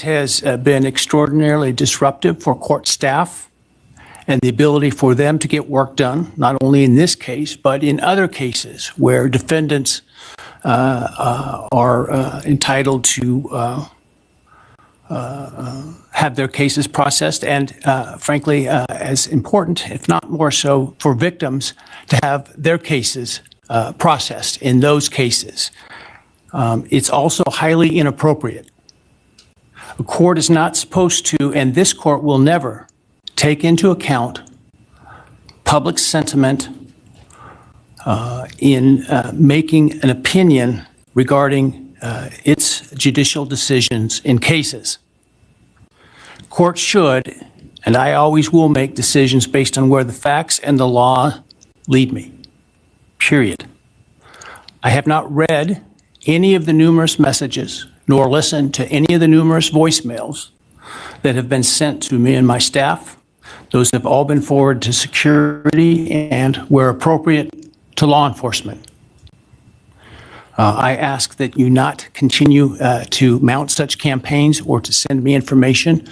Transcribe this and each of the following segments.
has been extraordinarily disruptive for court staff and the ability for them to get work done, not only in this case, but in other cases where defendants are entitled to have their cases processed, and frankly, as important, if not more so, for victims to have their cases processed in those cases. It's also highly inappropriate. A court is not supposed to, and this court will never, take into account public sentiment in making an opinion regarding its judicial decisions in cases. Courts should, and I always will, make decisions based on where the facts and the law lead me, period. I have not read any of the numerous messages nor listened to any of the numerous voicemails that have been sent to me and my staff. Those have all been forwarded to security and, where appropriate, to law enforcement. I ask that you not continue to mount such campaigns or to send me information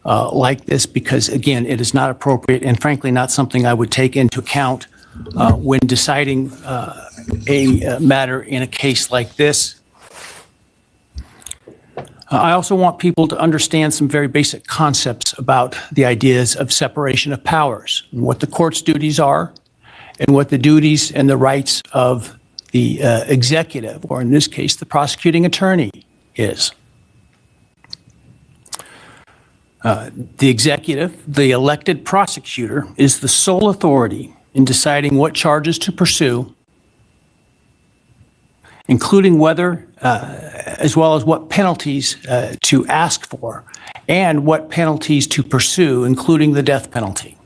like this, because, again, it is not appropriate and, frankly, not something I would take into account when deciding a matter in a case like this. I also want people to understand some very basic concepts about the ideas of separation of powers, and what the court's duties are, and what the duties and the rights of the executive, or in this case, the prosecuting attorney, is. The executive, the elected prosecutor, is the sole authority in deciding what charges to pursue, including whether, as well as what penalties to ask for, and what penalties to pursue, including the death penalty.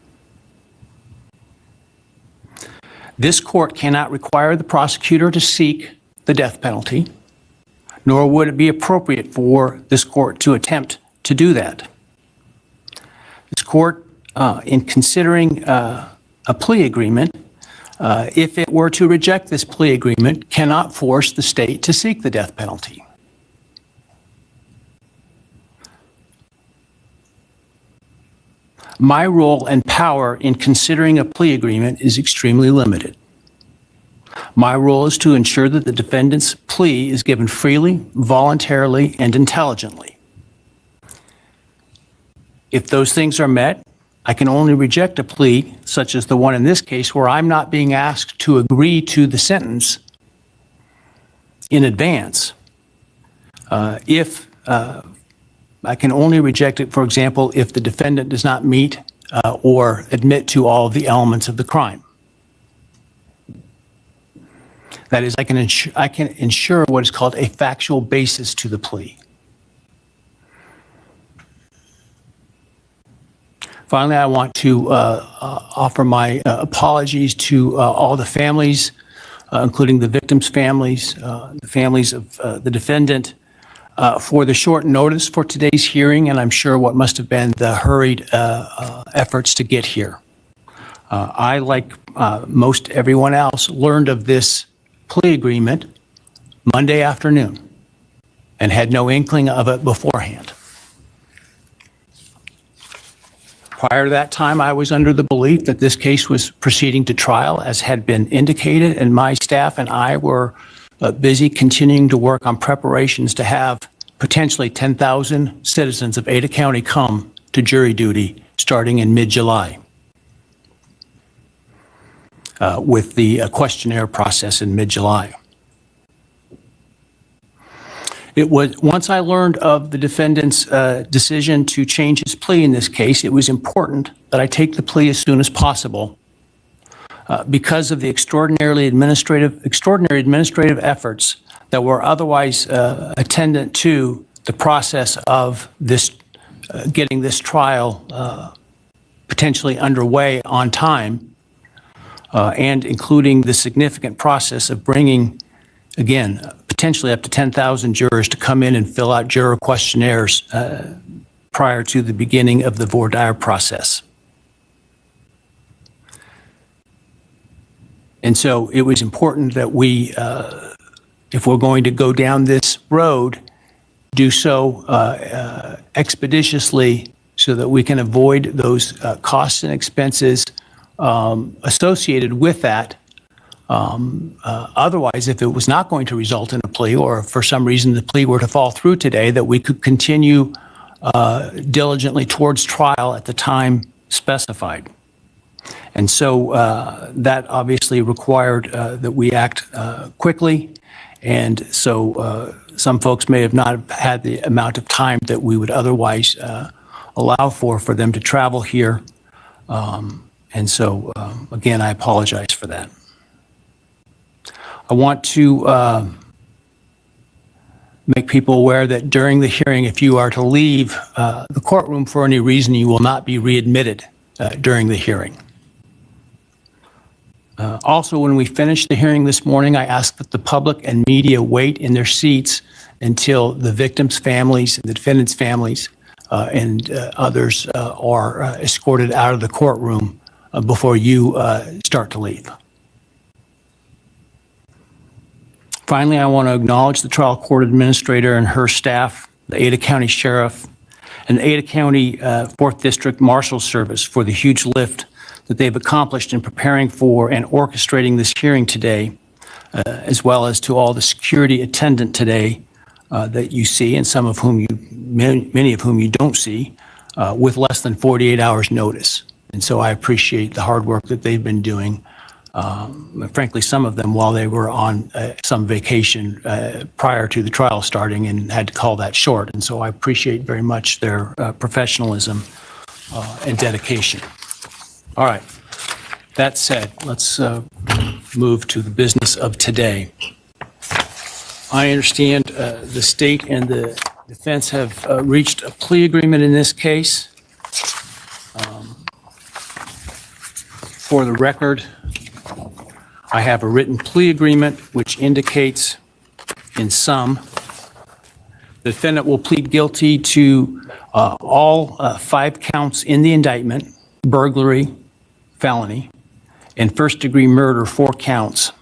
This court cannot require the prosecutor to seek the death penalty, nor would it be appropriate for this court to attempt to do that. This court, in considering a plea agreement, if it were to reject this plea agreement, cannot force the state to seek the death penalty. My role and power in considering a plea agreement is extremely limited. My role is to ensure that the defendant's plea is given freely, voluntarily, and intelligently. If those things are met, I can only reject a plea, such as the one in this case, where I'm not being asked to agree to the sentence in advance. I can only reject it, for example, if the defendant does not meet or admit to all of the elements of the crime. That is, I can ensure what is called a factual basis to the plea. Finally, I want to offer my apologies to all the families, including the victims' families, the families of the defendant, for the short notice for today's hearing, and I'm sure what must have been the hurried efforts to get here. I, like most everyone else, learned of this plea agreement Monday afternoon and had no inkling of it beforehand. Prior to that time, I was under the belief that this case was proceeding to trial, as had been indicated, and my staff and I were busy continuing to work on preparations to have potentially 10,000 citizens of Ada County come to jury duty starting in mid-July, with the questionnaire process in mid-July. It was, once I learned of the defendant's decision to change his plea in this case, it was important that I take the plea as soon as possible because of the extraordinary administrative efforts that were otherwise attendant to the process of this getting this trial potentially underway on time, and including the significant process of bringing, again, potentially up to 10,000 jurors to come in and fill out juror questionnaires prior to the beginning of the voir dire process. And so it was important that we, if we're going to go down this road, do so expeditiously so that we can avoid those costs and expenses associated with that. Otherwise, if it was not going to result in a plea, or if for some reason the plea were to fall through today, that we could continue diligently towards trial at the time specified. And so that obviously required that we act quickly. And so some folks may have not had the amount of time that we would otherwise allow for them to travel here. And so, again, I apologize for that. I want to make people aware that during the hearing, if you are to leave the courtroom for any reason, you will not be readmitted during the hearing. Also, when we finish the hearing this morning, I ask that the public and media wait in their seats until the victims' families, the defendants' families, and others are escorted out of the courtroom before you start to leave. Finally, I want to acknowledge the trial court administrator and her staff, the Ada County Sheriff, and the Ada County 4th District Marshal Service for the huge lift that they've accomplished in preparing for and orchestrating this hearing today, as well as to all the security attendant today that you see, and some of whom many of whom you don't see, with less than 48 hours notice. And so I appreciate the hard work that they've been doing. Frankly, some of them while they were on some vacation prior to the trial starting and had to call that short. And so I appreciate very much their professionalism and dedication. All right. That said, let's move to the business of today. I understand the state and the defense have reached a plea agreement in this case. For the record, I have a written plea agreement which indicates in sum the defendant will plead guilty to all 5 counts in the indictment: burglary, felony, and first-degree murder, 4 counts.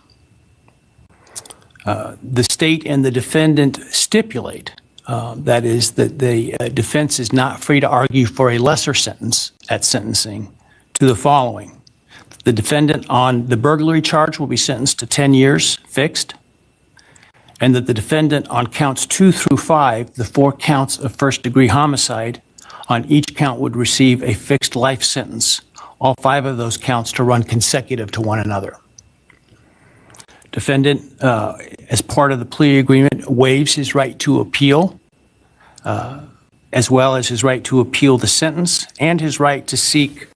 The state and the defendant stipulate, that is, that the defense is not free to argue for a lesser sentence at sentencing, to the following. The defendant on the burglary charge will be sentenced to 10 years fixed, and that the defendant on counts 2 through 5, the 4 counts of first-degree homicide, on each count would receive a fixed life sentence, all 5 of those counts to run consecutive to one another. Defendant, as part of the plea agreement, waives his right to appeal, as well as his right to appeal the sentence and his right to seek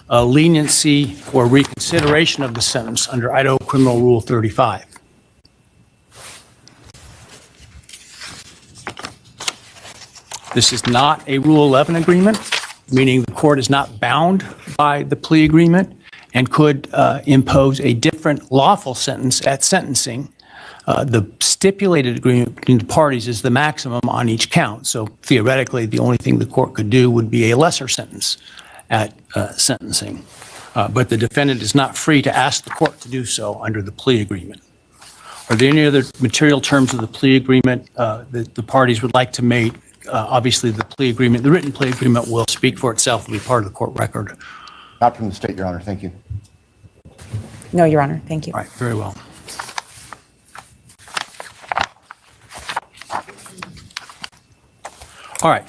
leniency or reconsideration of the sentence under Idaho Criminal Rule 35. This is not a Rule 11 agreement, meaning the court is not bound by the plea agreement and could impose a different lawful sentence at sentencing. The stipulated agreement between the parties is the maximum on each count. So theoretically, the only thing the court could do would be a lesser sentence at sentencing. But the defendant is not free to ask the court to do so under the plea agreement. Are there any other material terms of the plea agreement that the parties would like to make? Obviously, the plea agreement, the written plea agreement will speak for itself and be part of the court record. Not from the state, Your Honor. Thank you. No, Your Honor. Thank you. All right, very well. All right.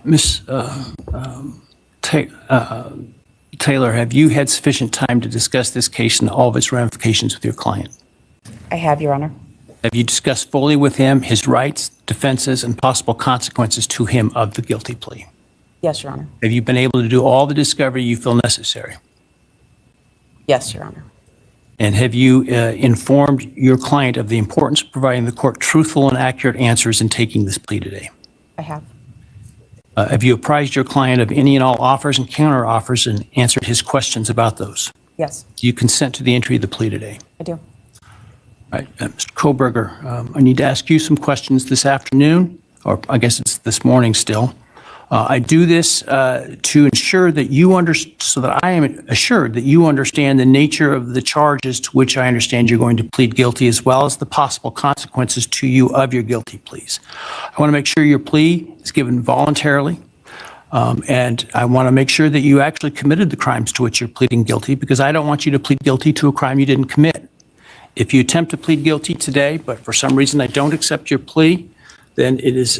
Ms. Taylor, have you had sufficient time to discuss this case and all of its ramifications with your client? I have, Your Honor. Have you discussed fully with him his rights, defenses, and possible consequences to him of the guilty plea? Yes, Your Honor. Have you been able to do all the discovery you feel necessary? Yes, Your Honor. And have you informed your client of the importance of providing the court truthful and accurate answers in taking this plea today? I have. Have you apprised your client of any and all offers and counter offers and answered his questions about those? Yes, Do you consent to the entry of the plea today? I do. All right, Mr. Kohberger, I need to ask you some questions this afternoon, or I guess it's this morning still. I do this to ensure that so that I am assured that you understand the nature of the charges to which I understand you're going to plead guilty, as well as the possible consequences to you of your guilty pleas. I want to make sure your plea is given voluntarily, and I want to make sure that you actually committed the crimes to which you're pleading guilty, because I don't want you to plead guilty to a crime you didn't commit. If you attempt to plead guilty today, but for some reason I don't accept your plea, then it is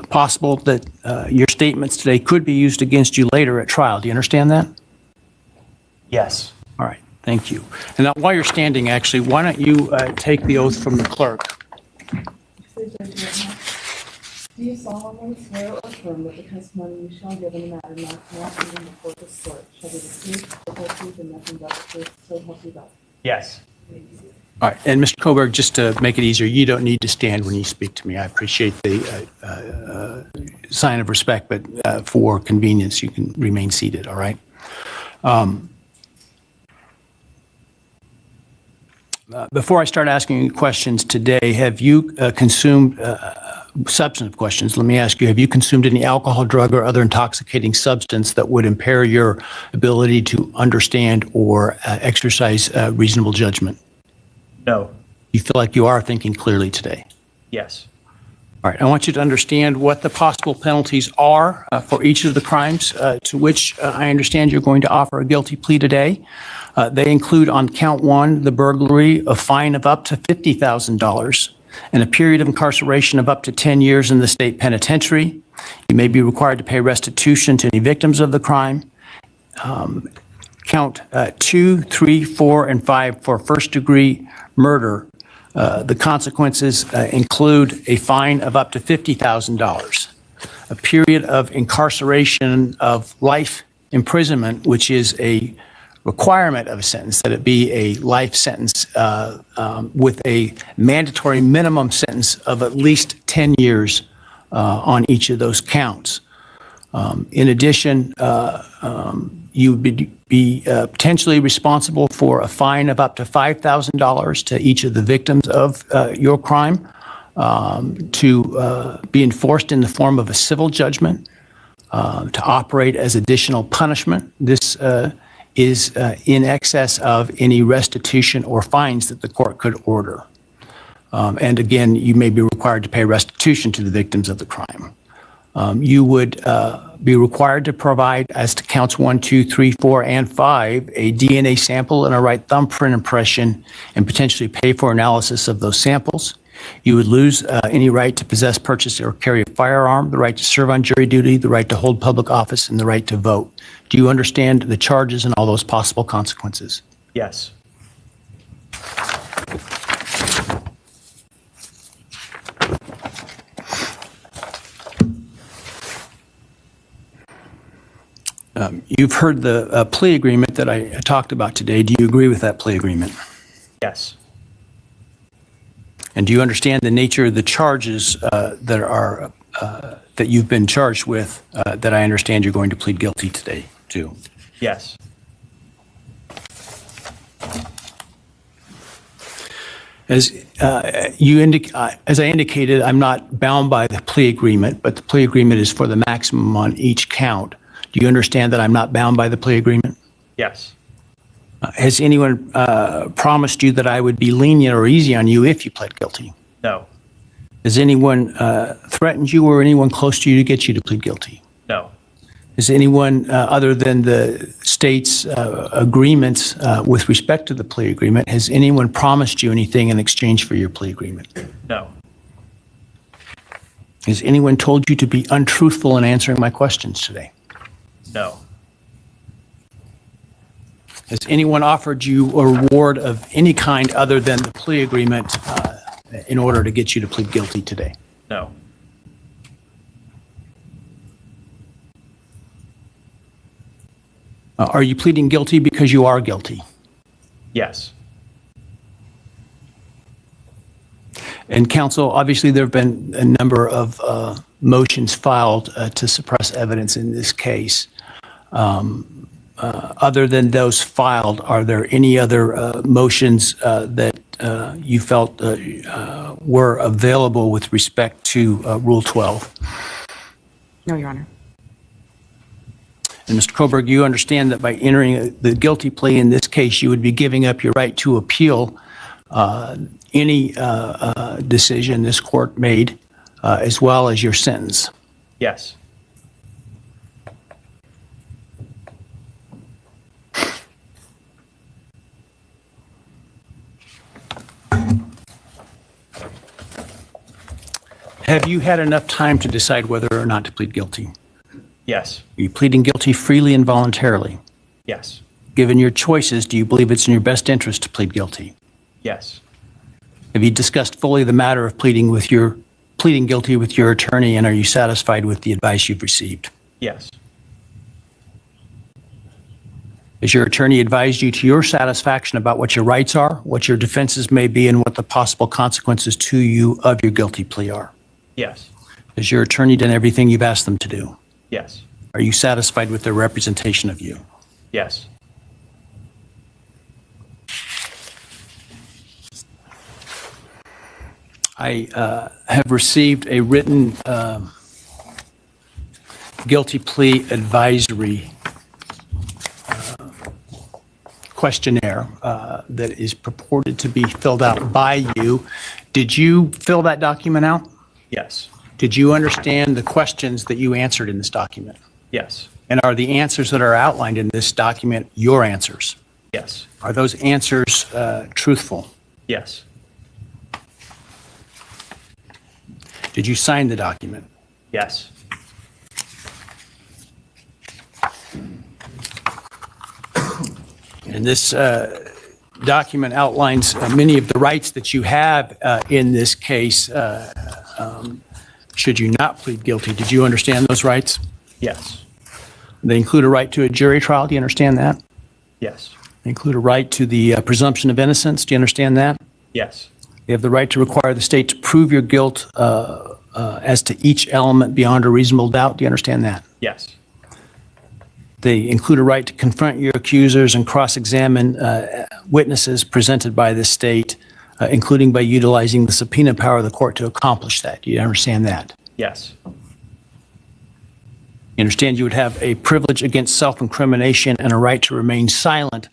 possible that your statements today could be used against you later at trial. Do you understand that? Yes. All right, thank you. And now, while you're standing, actually, why don't you take the oath from the clerk? Please raise your hand. Do you solemnly swear or affirm that the testimony you shall give in the matter not given before this court shall be the truth, the whole truth, and nothing but the truth, so help you God? Yes. All right, and Mr. Kohberger, just to make it easier, you don't need to stand when you speak to me. I appreciate the sign of respect, but for convenience, you can remain seated, all right? Before I start asking you questions today, have you consumed substantive questions? Let me ask you, have you consumed any alcohol, drug, or other intoxicating substance that would impair your ability to understand or exercise reasonable judgment? No. You feel like you are thinking clearly today? Yes. All right, I want you to understand what the possible penalties are for each of the crimes to which I understand you're going to offer a guilty plea today. They include, on count one, the burglary, a fine of up to $50,000 and a period of incarceration of up to 10 years in the state penitentiary. You may be required to pay restitution to any victims of the crime. Count 2, 3, 4, and 5 for first-degree murder. The consequences include a fine of up to $50,000, a period of incarceration of life imprisonment, which is a requirement of a sentence, that it be a life sentence with a mandatory minimum sentence of at least 10 years on each of those counts. In addition, you would be potentially responsible for a fine of up to $5,000 to each of the victims of your crime, to be enforced in the form of a civil judgment, to operate as additional punishment. This is in excess of any restitution or fines that the court could order. And again, you may be required to pay restitution to the victims of the crime. You would be required to provide, as to counts 1, 2, 3, 4, and 5, a DNA sample and a right thumbprint impression, and potentially pay for analysis of those samples. You would lose any right to possess, purchase, or carry a firearm, the right to serve on jury duty, the right to hold public office, and the right to vote. Do you understand the charges and all those possible consequences? Yes. You've heard the plea agreement that I talked about today. Do you agree with that plea agreement? Yes. And do you understand the nature of the charges that you've been charged with that I understand you're going to plead guilty today to? Yes. As I indicated, I'm not bound by the plea agreement, but the plea agreement is for the maximum on each count. Do you understand that I'm not bound by the plea agreement? Yes. Has anyone promised you that I would be lenient or easy on you if you pled guilty? No. Has anyone threatened you or anyone close to you to get you to plead guilty? No. Has anyone, other than the state's agreements with respect to the plea agreement, has anyone promised you anything in exchange for your plea agreement? No. Has anyone told you to be untruthful in answering my questions today? No. Has anyone offered you a reward of any kind other than the plea agreement in order to get you to plead guilty today? No. Are you pleading guilty because you are guilty? Yes. And counsel, obviously there have been a number of motions filed to suppress evidence in this case. Other than those filed, are there any other motions that you felt were available with respect to Rule 12? No, Your Honor. And Mr. Kohberger, you understand that by entering the guilty plea in this case, you would be giving up your right to appeal any decision this court made, as well as your sentence. Yes. Have you had enough time to decide whether or not to plead guilty? Yes. Are you pleading guilty freely and voluntarily? Yes. Given your choices, do you believe it's in your best interest to plead guilty? Yes. Have you discussed fully the matter of pleading guilty with your attorney, and are you satisfied with the advice you've received? Yes. Has your attorney advised you to your satisfaction about what your rights are, what your defenses may be, and what the possible consequences to you of your guilty plea are? Yes. Has your attorney done everything you've asked them to do? Yes. Are you satisfied with their representation of you? Yes. I have received a written guilty plea advisory questionnaire that is purported to be filled out by you. Did you fill that document out? Yes. Did you understand the questions that you answered in this document? Yes. And are the answers that are outlined in this document your answers? Yes. Are those answers truthful? Yes. Did you sign the document? Yes. And this document outlines many of the rights that you have in this case should you not plead guilty. Did you understand those rights? Yes. They include a right to a jury trial. Do you understand that? Yes. They include a right to the presumption of innocence. Do you understand that? Yes. You have the right to require the state to prove your guilt as to each element beyond a reasonable doubt. Do you understand that? Yes. They include a right to confront your accusers and cross-examine witnesses presented by the state, including by utilizing the subpoena power of the court to accomplish that. Do you understand that? Yes. You understand you would have a privilege against self-incrimination and a right to remain silent,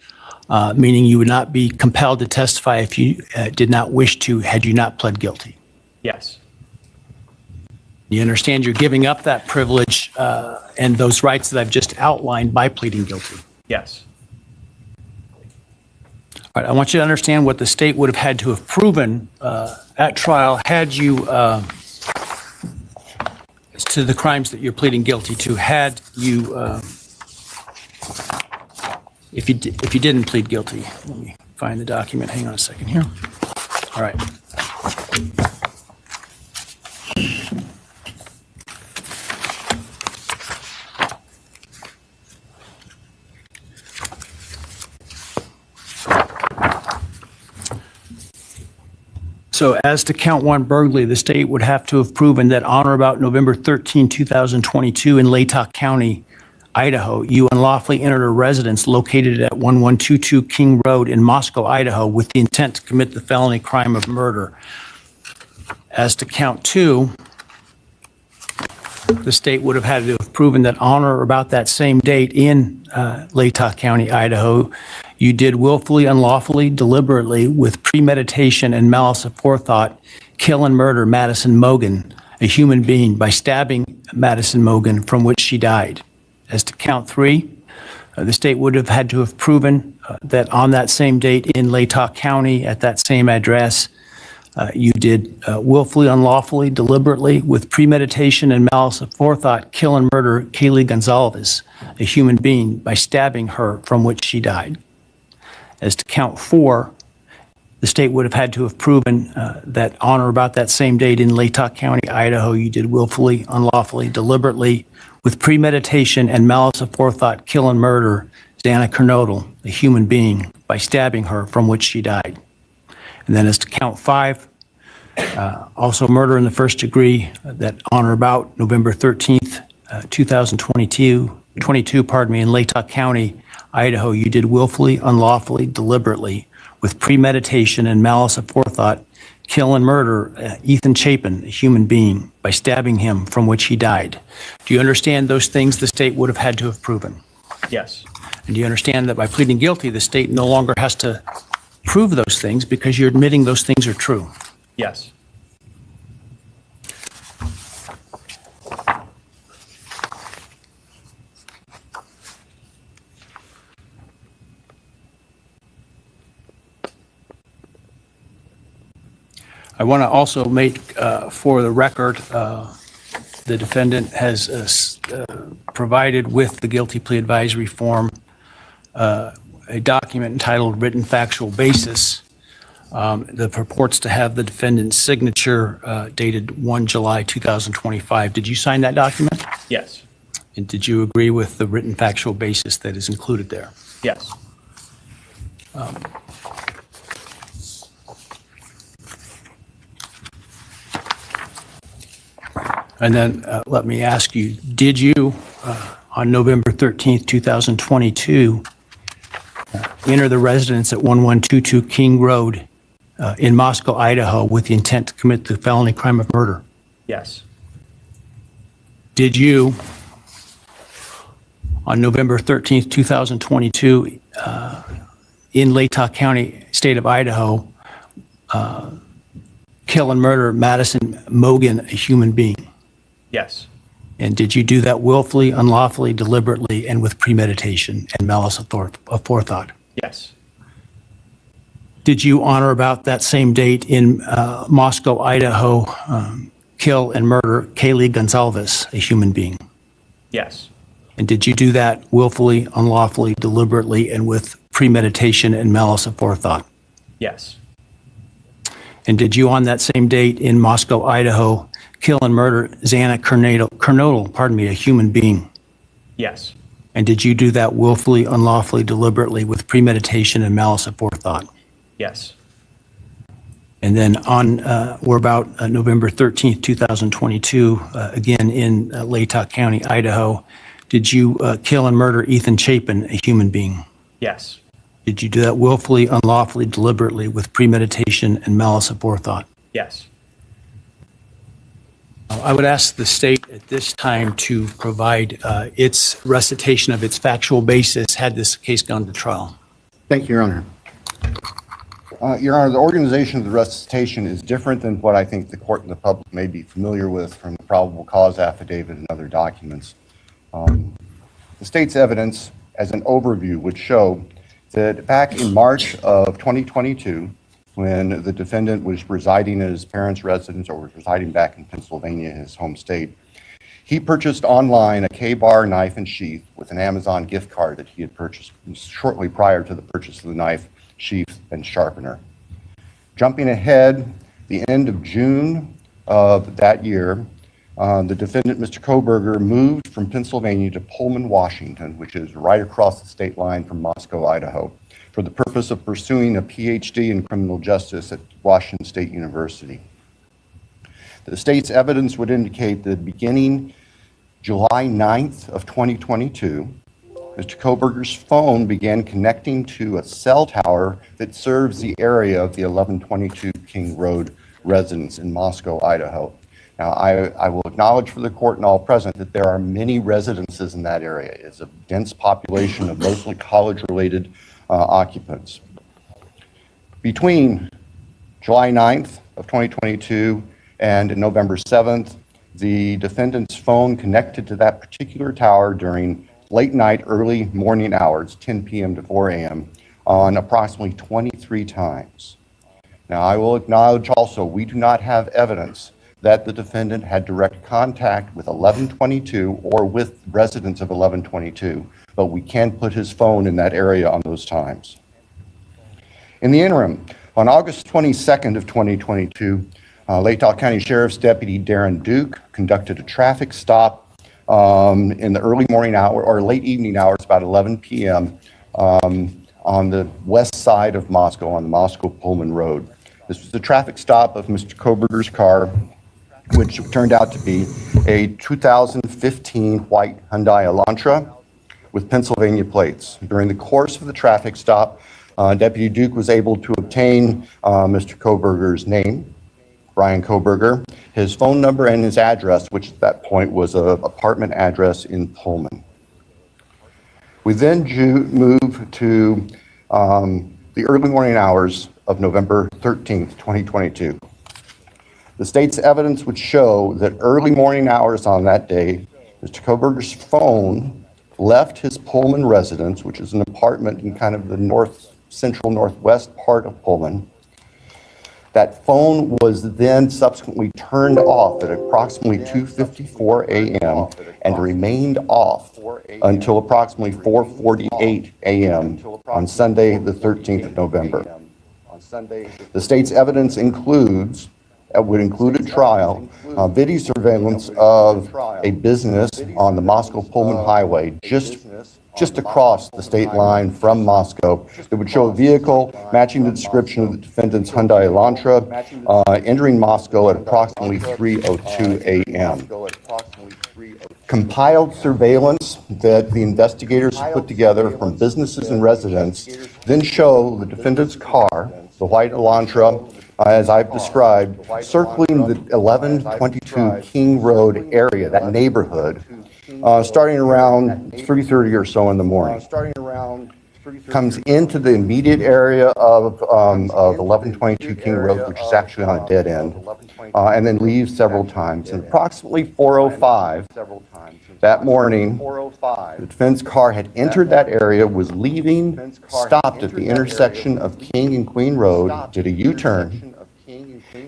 meaning you would not be compelled to testify if you did not wish to, had you not pled guilty. Yes. You understand you're giving up that privilege and those rights that I've just outlined by pleading guilty. Yes. All right, I want you to understand what the state would have had to have proven at trial had you, as to the crimes that you're pleading guilty to, had you, if you didn't plead guilty. Let me find the document. Hang on a second here. All right. So as to count one burglary, the state would have to have proven that on or about November 13, 2022 in Latah County, Idaho, you unlawfully entered a residence located at 1122 King Road in Moscow, Idaho, with the intent to commit the felony crime of murder. As to count two, the state would have had to have proven that on or about that same date in Latah County, Idaho, you did willfully, unlawfully, deliberately, with premeditation and malice aforethought, kill and murder Madison Mogan, a human being, by stabbing Madison Mogan, from which she died. As to count three, the state would have had to have proven that on that same date in Latah County, at that same address, you did willfully, unlawfully, deliberately, with premeditation and malice aforethought, kill and murder Kaylee Gonzalez, a human being, by stabbing her, from which she died. As to count four, the state would have had to have proven that on or about that same date in Latah County, Idaho, you did willfully, unlawfully, deliberately, with premeditation and malice aforethought, kill and murder Xana Kernodle, a human being, by stabbing her, from which she died. And then as to count five, also murder in the first degree, that on or about November 13th, 2022, in Latah County, Idaho, you did willfully, unlawfully, deliberately, with premeditation and malice aforethought, kill and murder Ethan Chapin, a human being, by stabbing him, from which he died. Do you understand those things the state would have had to have proven? Yes. And do you understand that by pleading guilty, the state no longer has to prove those things because you're admitting those things are true? Yes. I want to also make, for the record, the defendant has provided with the guilty plea advisory form a document entitled Written Factual Basis that purports to have the defendant's signature dated 1 July 2025. Did you sign that document? Yes. And did you agree with the written factual basis that is included there? Yes. And then let me ask you, did you, on November 13th, 2022, enter the residence at 1122 King Road in Moscow, Idaho, with the intent to commit the felony crime of murder? Yes. Did you, on November 13th, 2022, in Latah County, state of Idaho, kill and murder Madison Mogan, a human being? Yes. And did you do that willfully, unlawfully, deliberately, and with premeditation and malice of forethought? Yes. Did you, on or about that same date in Moscow, Idaho, kill and murder Kaylee Gonzalez, a human being? Yes. And did you do that willfully, unlawfully, deliberately, and with premeditation and malice of forethought? Yes. And did you, on that same date in Moscow, Idaho, kill and murder Xana Kernodle, a human being? Yes. And did you do that willfully, unlawfully, deliberately, with premeditation and malice of forethought? Yes. And then on or about November 13th, 2022, again in Latah County, Idaho, did you kill and murder Ethan Chapin, a human being? Yes. Did you do that willfully, unlawfully, deliberately, with premeditation and malice of forethought? Yes. I would ask the state at this time to provide its recitation of its factual basis had this case gone to trial. Thank you, Your Honor. Your Honor, the organization of the recitation is different than what I think the court and the public may be familiar with from the probable cause affidavit and other documents. The state's evidence, as an overview, would show that back in March of 2022, when the defendant was residing at his parents' residence or was residing back in Pennsylvania, his home state, he purchased online a K-bar knife and sheath with an Amazon gift card that he had purchased shortly prior to the purchase of the knife, sheath, and sharpener. Jumping ahead, the end of June of that year, the defendant, Mr. Kohberger, moved from Pennsylvania to Pullman, Washington, which is right across the state line from Moscow, Idaho, for the purpose of pursuing a PhD in criminal justice at Washington State University. The state's evidence would indicate that beginning July 9th of 2022, Mr. Kohberger's phone began connecting to a cell tower that serves the area of the 1122 King Road residence in Moscow, Idaho. Now, I will acknowledge for the court and all present that there are many residences in that area. It's a dense population of mostly college-related occupants. Between July 9th of 2022 and November 7th, the defendant's phone connected to that particular tower during late night, early morning hours, 10 p.m. to 4 a.m., on approximately 23 times. Now, I will acknowledge also we do not have evidence that the defendant had direct contact with 1122 or with residents of 1122, but we can put his phone in that area on those times. In the interim, on August 22nd of 2022, Latah County Sheriff's Deputy Darren Duke conducted a traffic stop in the early morning hour or late evening hours, about 11 p.m. On the west side of Moscow, on the Moscow-Pullman Road. This was the traffic stop of Mr. Kohberger's car, which turned out to be a 2015 white Hyundai Elantra with Pennsylvania plates. During the course of the traffic stop, Deputy Duke was able to obtain Mr. Kohberger's name, Bryan Kohberger, his phone number, and his address, which at that point was an apartment address in Pullman. We then move to the early morning hours of November 13th, 2022. The state's evidence would show that early morning hours on that day, Mr. Kohberger's phone left his Pullman residence, which is an apartment in kind of the central northwest part of Pullman. That phone was then subsequently turned off at approximately 2:54 a.m. and remained off until approximately 4:48 a.m. on Sunday, the 13th of November. The state's evidence would include at trial video surveillance of a business on the Moscow-Pullman Highway just across the state line from Moscow. It would show a vehicle matching the description of the defendant's Hyundai Elantra entering Moscow at approximately 3:02 a.m. Compiled surveillance that the investigators put together from businesses and residents then show the defendant's car, the white Elantra, as I've described, circling the 1122 King Road area, that neighborhood, starting around 3:30 or so in the morning. Comes into the immediate area of 1122 King Road, which is actually on a dead end, and then leaves several times. And approximately 4:05 that morning, the defendant's car had entered that area, was leaving, stopped at the intersection of King and Queen Road, did a U-turn,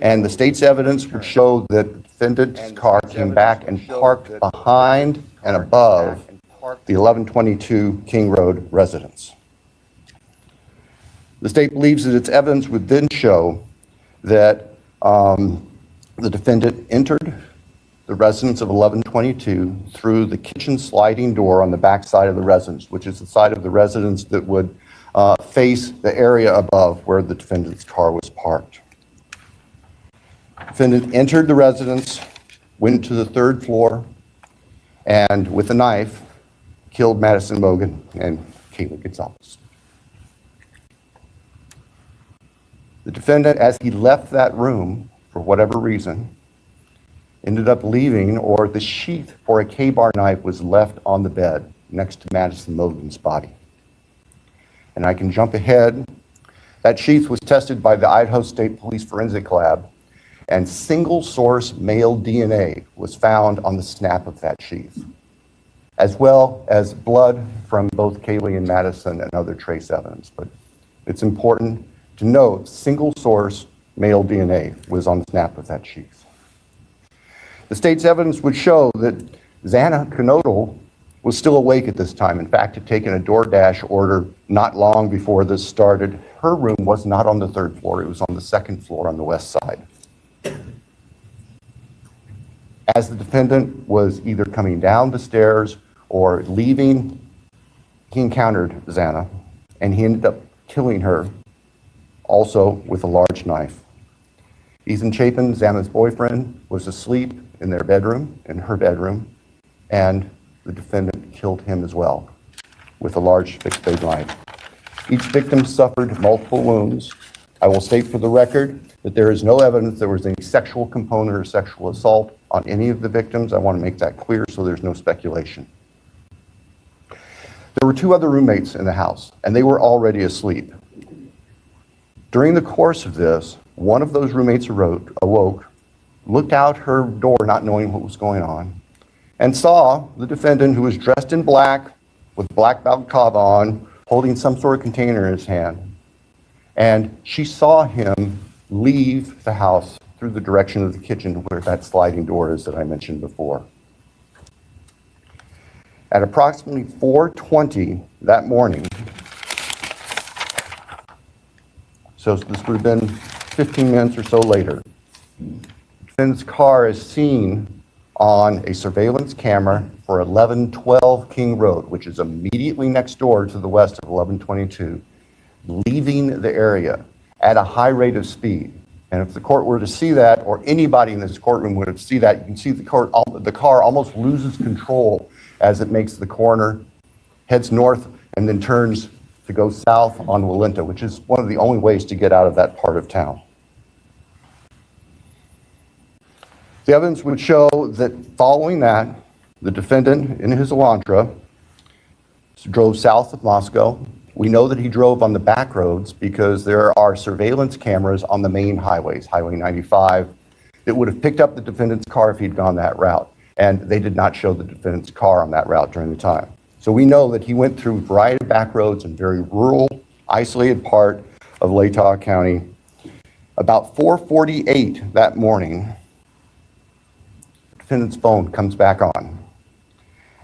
and the state's evidence would show that the defendant's car came back and parked behind and above the 1122 King Road residence. The state believes that its evidence would then show that the defendant entered the residence of 1122 through the kitchen sliding door on the back side of the residence, which is the side of the residence that would face the area above where the defendant's car was parked. Defendant entered the residence, went to the third floor, and with a knife, killed Madison Mogan and Kaylee Gonzalez. The defendant, as he left that room, for whatever reason, ended up leaving, or the sheath for a K-bar knife was left on the bed next to Madison Mogan's body. And I can jump ahead. That sheath was tested by the Idaho State Police Forensic Lab, and single source male DNA was found on the snap of that sheath, as well as blood from both Kaylee and Madison and other trace evidence. But it's important to note single source male DNA was on the snap of that sheath. The state's evidence would show that Xana Knodel was still awake at this time. In fact, had taken a DoorDash order not long before this started. Her room was not on the third floor, it was on the second floor on the west side. As the defendant was either coming down the stairs or leaving, he encountered Xana, and he ended up killing her, also with a large knife. Ethan Chapin, Xana's boyfriend, was asleep in their bedroom, in her bedroom, and the defendant killed him as well with a large fixed blade knife. Each victim suffered multiple wounds. I will state for the record that there is no evidence there was any sexual component or sexual assault on any of the victims. I want to make that clear so there's no speculation. There were two other roommates in the house, and they were already asleep. During the course of this, one of those roommates awoke, looked out her door not knowing what was going on, and saw the defendant, who was dressed in black with black balaclava on, holding some sort of container in his hand. And she saw him leave the house through the direction of the kitchen where that sliding door is that I mentioned before. At approximately 4:20 that morning, so this would have been 15 minutes or so later, the defendant's car is seen on a surveillance camera for 1112 King Road, which is immediately next door to the west of 1122, leaving the area at a high rate of speed. And if the court were to see that, or anybody in this courtroom would have see that, you can see the car almost loses control as it makes the corner, heads north, and then turns to go south on Walenta, which is one of the only ways to get out of that part of town. The evidence would show that following that, the defendant in his Elantra drove south of Moscow. We know that he drove on the back roads because there are surveillance cameras on the main highways, Highway 95, that would have picked up the defendant's car if he'd gone that route. And they did not show the defendant's car on that route during the time. So we know that he went through a variety of back roads in very rural, isolated part of Latah County. About 4:48 that morning, the defendant's phone comes back on.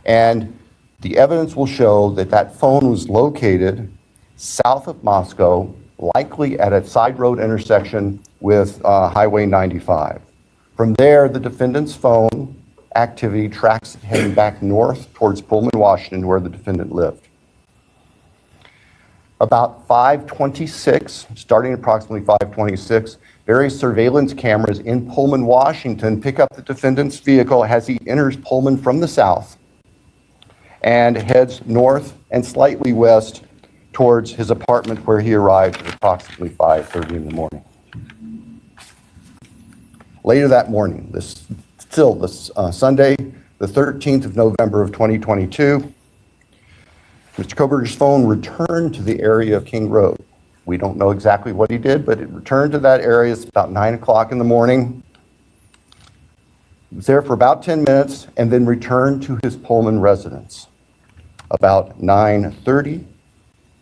And the evidence will show that that phone was located south of Moscow, likely at a side road intersection with Highway 95. From there, the defendant's phone activity tracks it heading back north towards Pullman, Washington, where the defendant lived. About 5:26, starting approximately 5:26, various surveillance cameras in Pullman, Washington pick up the defendant's vehicle as he enters Pullman from the south and heads north and slightly west towards his apartment, where he arrived at approximately 5:30 in the morning. Later that morning, Sunday, the 13th of November of 2022, Mr. Kohberger's phone returned to the area of King Road. We don't know exactly what he did, but it returned to that area. It's about 9 o'clock in the morning. He was there for about 10 minutes and then returned to his Pullman residence. About 9:30,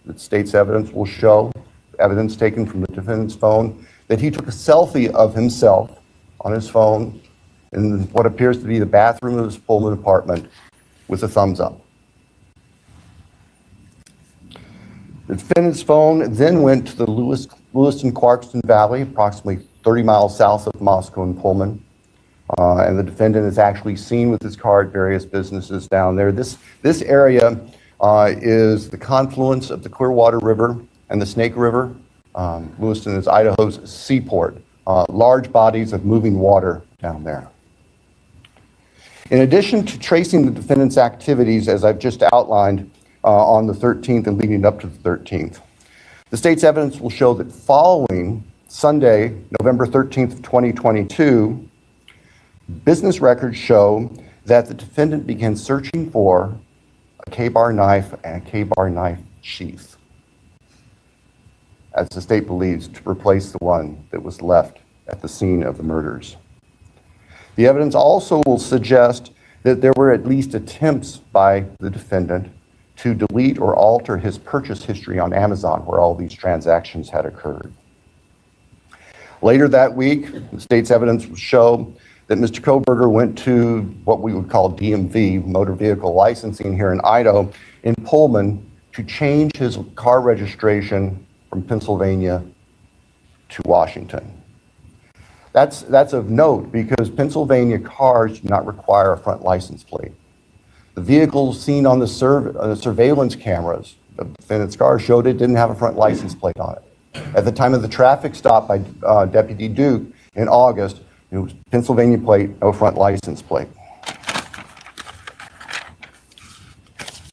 the state's evidence will show, evidence taken from the defendant's phone, that he took a selfie of himself on his phone in what appears to be the bathroom of his Pullman apartment with a thumbs up. The defendant's phone then went to the Lewiston-Clarkston Valley, approximately 30 miles south of Moscow and Pullman. And the defendant is actually seen with his car at various businesses down there. This area is the confluence of the Clearwater River and the Snake River. Lewiston is Idaho's seaport. Large bodies of moving water down there. In addition to tracing the defendant's activities, as I've just outlined, on the 13th and leading up to the 13th, the state's evidence will show that following Sunday, November 13th of 2022, business records show that the defendant began searching for a K-bar knife and a K-bar knife sheath, as the state believes, to replace the one that was left at the scene of the murders. The evidence also will suggest that there were at least attempts by the defendant to delete or alter his purchase history on Amazon, where all these transactions had occurred. Later that week, the state's evidence will show that Mr. Kohberger went to what we would call DMV, motor vehicle licensing here in Idaho, in Pullman, to change his car registration from Pennsylvania to Washington. That's of note because Pennsylvania cars do not require a front license plate. The vehicles seen on the surveillance cameras of the defendant's car showed it didn't have a front license plate on it. At the time of the traffic stop by Deputy Duke in August, it was Pennsylvania plate, no front license plate.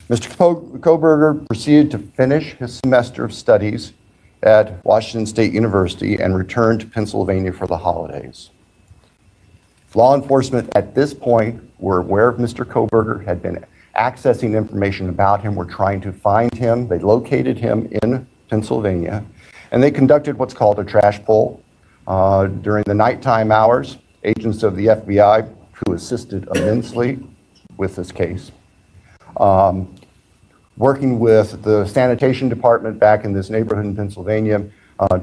Mr. Kohberger proceeded to finish his semester of studies at Washington State University and returned to Pennsylvania for the holidays. Law enforcement at this point were aware of Mr. Kohberger, had been accessing information about him, were trying to find him. They located him in Pennsylvania, and they conducted what's called a trash pull. During the nighttime hours, agents of the FBI, who assisted immensely with this case, working with the sanitation department back in this neighborhood in Pennsylvania,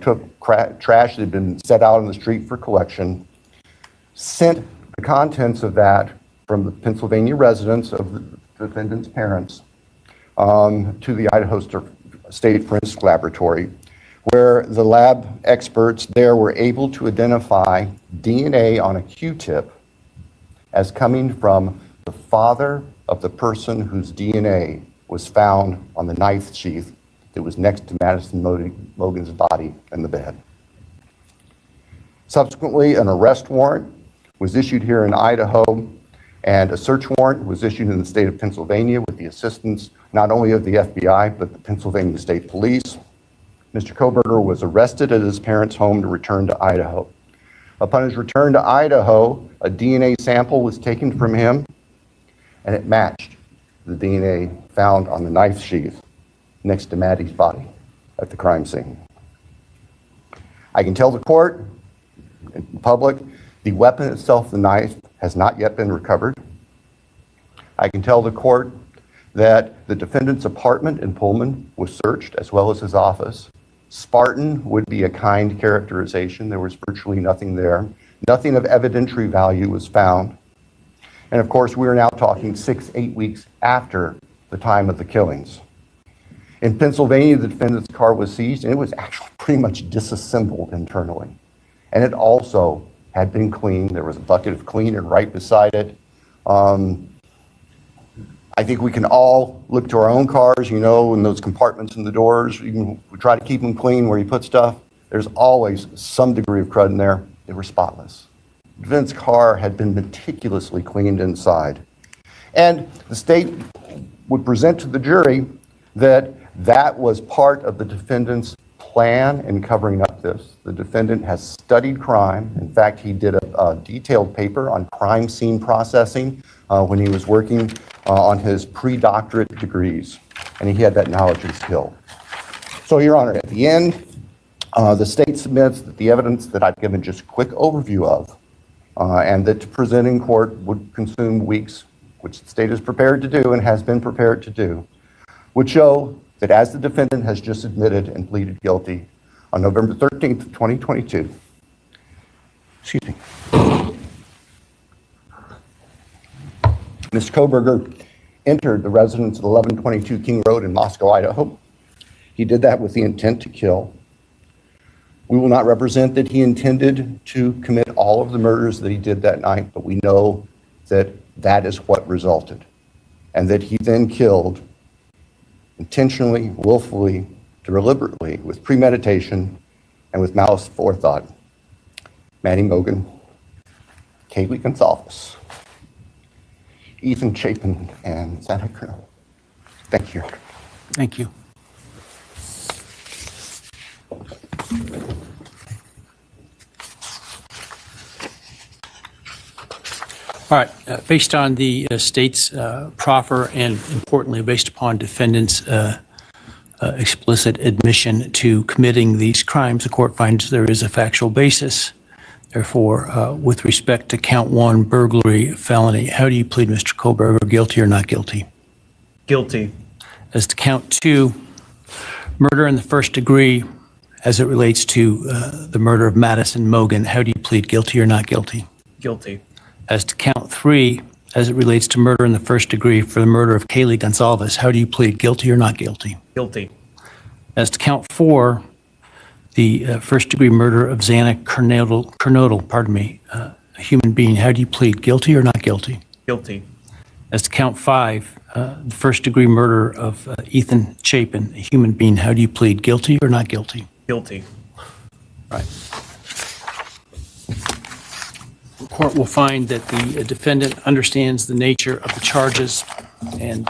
took trash that had been set out on the street for collection, sent the contents of that from the Pennsylvania residence of the defendant's parents to the Idaho State Forensic Laboratory, where the lab experts there were able to identify DNA on a Q-tip as coming from the father of the person whose DNA was found on the knife sheath that was next to Madison Logan's body in the bed. Subsequently, an arrest warrant was issued here in Idaho, and a search warrant was issued in the state of Pennsylvania with the assistance not only of the FBI, but the Pennsylvania State Police. Mr. Kohberger was arrested at his parents' home to return to Idaho. Upon his return to Idaho, a DNA sample was taken from him, and it matched the DNA found on the knife sheath next to Maddie's body at the crime scene. I can tell the court and the public the weapon itself, the knife, has not yet been recovered. I can tell the court that the defendant's apartment in Pullman was searched, as well as his office. Spartan would be a kind characterization. There was virtually nothing there. Nothing of evidentiary value was found. And of course, we are now talking 6-8 weeks after the time of the killings. In Pennsylvania, the defendant's car was seized, and it was actually pretty much disassembled internally. And it also had been cleaned. There was a bucket of cleaner right beside it. I think we can all look to our own cars, you know, in those compartments in the doors. We try to keep them clean where you put stuff. There's always some degree of crud in there. They were spotless. The defendant's car had been meticulously cleaned inside. And the state would present to the jury that that was part of the defendant's plan in covering up this. The defendant has studied crime. In fact, he did a detailed paper on crime scene processing when he was working on his pre-doctorate degrees, and he had that knowledge and skill. So, Your Honor, at the end, the state submits that the evidence that I've given just a quick overview of, and that to present in court would consume weeks, which the state is prepared to do and has been prepared to do, would show that as the defendant has just admitted and pleaded guilty on November 13th, 2022, Mr. Kohberger entered the residence at 1122 King Road in Moscow, Idaho. He did that with the intent to kill. We will not represent that he intended to commit all of the murders that he did that night, but we know that that is what resulted, and that he then killed intentionally, willfully, deliberately, with premeditation, and with malice forethought, Maddie Mogen, Kaylee Gonzalez, Ethan Chapin, and Santa Colonel. Thank you. Thank you. All right, based on the state's proffer and importantly based upon defendant's explicit admission to committing these crimes, the court finds there is a factual basis. Therefore, with respect to count 1, burglary, felony, how do you plead, Mr. Kohberger, guilty or not guilty? Guilty. As to count 2, murder in the first degree, as it relates to the murder of Madison Mogen, how do you plead, guilty or not guilty? Guilty. As to count 3, as it relates to murder in the first degree for the murder of Kaylee Gonzalez, how do you plead, guilty or not guilty? Guilty. As to count 4, the first degree murder of Xana Kernodle, a human being, how do you plead, guilty or not guilty? Guilty. As to count 5, the first degree murder of Ethan Chapin, a human being, how do you plead, guilty or not guilty? Guilty. Right. The court will find that the defendant understands the nature of the charges and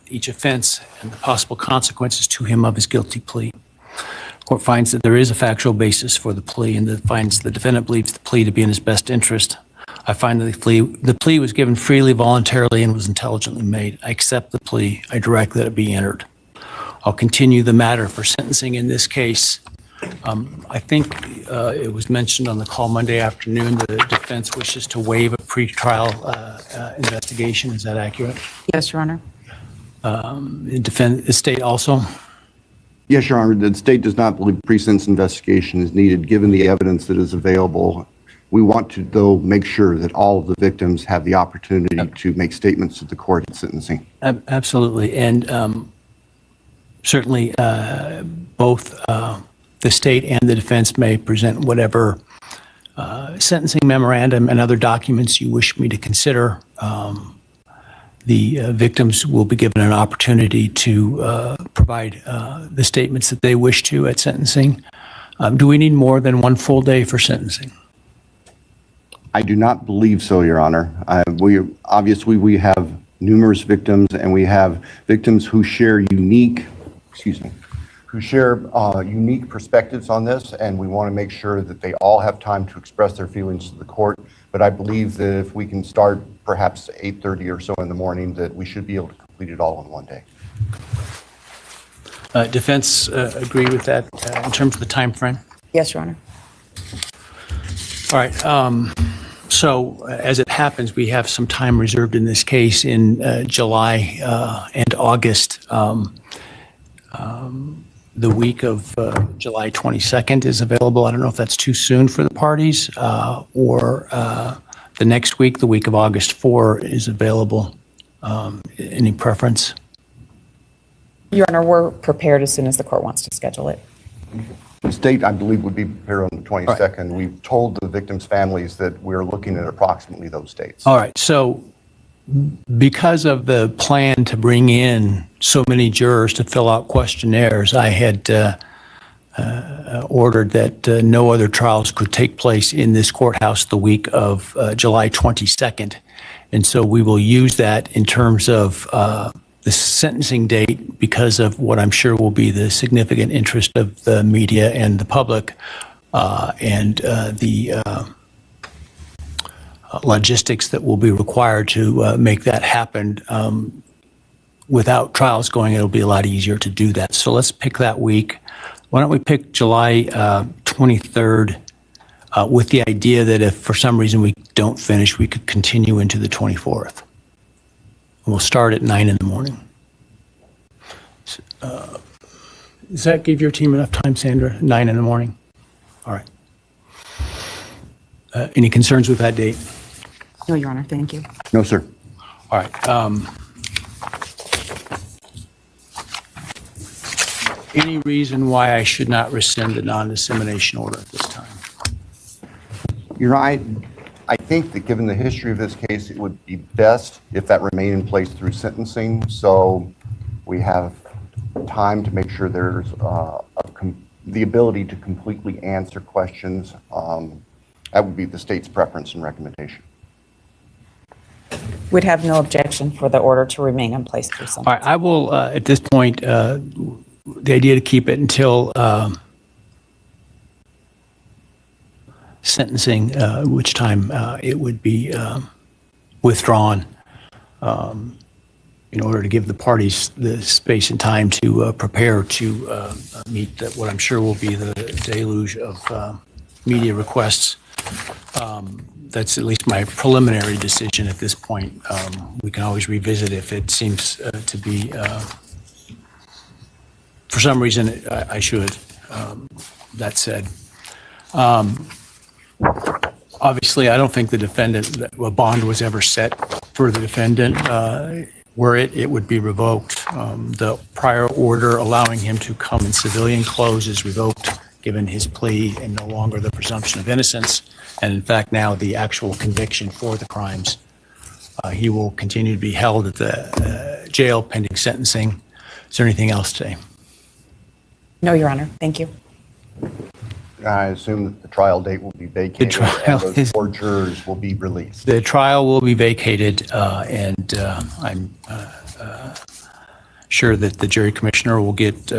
each offense and the possible consequences to him of his guilty plea. The court finds that there is a factual basis for the plea and that finds the defendant believes the plea to be in his best interest. I find that the plea was given freely, voluntarily, and was intelligently made. I accept the plea. I direct that it be entered. I'll continue the matter for sentencing in this case. I think it was mentioned on the call Monday afternoon that the defense wishes to waive a pretrial investigation. Is that accurate? Yes, Your Honor. The state also? Yes, Your Honor, the state does not believe pre-sentence investigation is needed given the evidence that is available. We want to, though, make sure that all of the victims have the opportunity to make statements to the court at sentencing. Absolutely. And certainly both the state and the defense may present whatever sentencing memorandum and other documents you wish me to consider. The victims will be given an opportunity to provide the statements that they wish to at sentencing. Do we need more than one full day for sentencing? I do not believe so, Your Honor. Obviously, we have numerous victims, and we have victims who share unique who share unique perspectives on this, and we want to make sure that they all have time to express their feelings to the court. But I believe that if we can start perhaps 8:30 or so in the morning, that we should be able to complete it all in one day. Defense agree with that in terms of the time frame? Yes, Your Honor. All right. So as it happens, we have some time reserved in this case in July and August. The week of July 22nd is available. I don't know if that's too soon for the parties, or the next week, the week of August 4 is available. Any preference? Your Honor, we're prepared as soon as the court wants to schedule it. The state, I believe, would be prepared on the 22nd. We've told the victims' families that we're looking at approximately those dates. All right. So because of the plan to bring in so many jurors to fill out questionnaires, I had ordered that no other trials could take place in this courthouse the week of July 22nd. And so we will use that in terms of the sentencing date because of what I'm sure will be the significant interest of the media and the public, and the logistics that will be required to make that happen. Without trials going, it'll be a lot easier to do that. So let's pick that week. Why don't we pick July 23rd with the idea that if for some reason we don't finish, we could continue into the 24th. We'll start at 9 in the morning. Does that give your team enough time, Sandra? 9 in the morning? All right. Any concerns with that date? No, Your Honor, thank you. No, sir. All right. Any reason why I should not rescind the non-dissemination order at this time? You're right. I think that given the history of this case, it would be best if that remained in place through sentencing. So we have time to make sure there's the ability to completely answer questions. That would be the state's preference and recommendation. We'd have no objection for the order to remain in place through All right. I will, at this point, the idea to keep it until sentencing, which time it would be withdrawn in order to give the parties the space and time to prepare to meet what I'm sure will be the deluge of media requests. That's at least my preliminary decision at this point. We can always revisit if it seems to be, for some reason, I should. That said, obviously, I don't think the defendant, a bond was ever set for the defendant. Were it would be revoked. The prior order allowing him to come in civilian clothes is revoked, given his plea and no longer the presumption of innocence. And in fact, now the actual conviction for the crimes. He will continue to be held at the jail pending sentencing. Is there anything else today? No, Your Honor, thank you. I assume that the trial date will be vacated and those 4 jurors will be released. The trial will be vacated, and I'm sure that the jury commissioner will get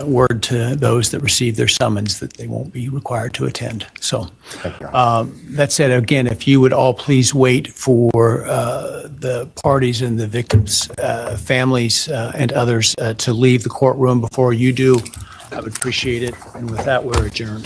word to those that receive their summons that they won't be required to attend. So that said, again, if you would all please wait for the parties and the victims' families and others to leave the courtroom before you do, I would appreciate it. And with that, we're adjourned.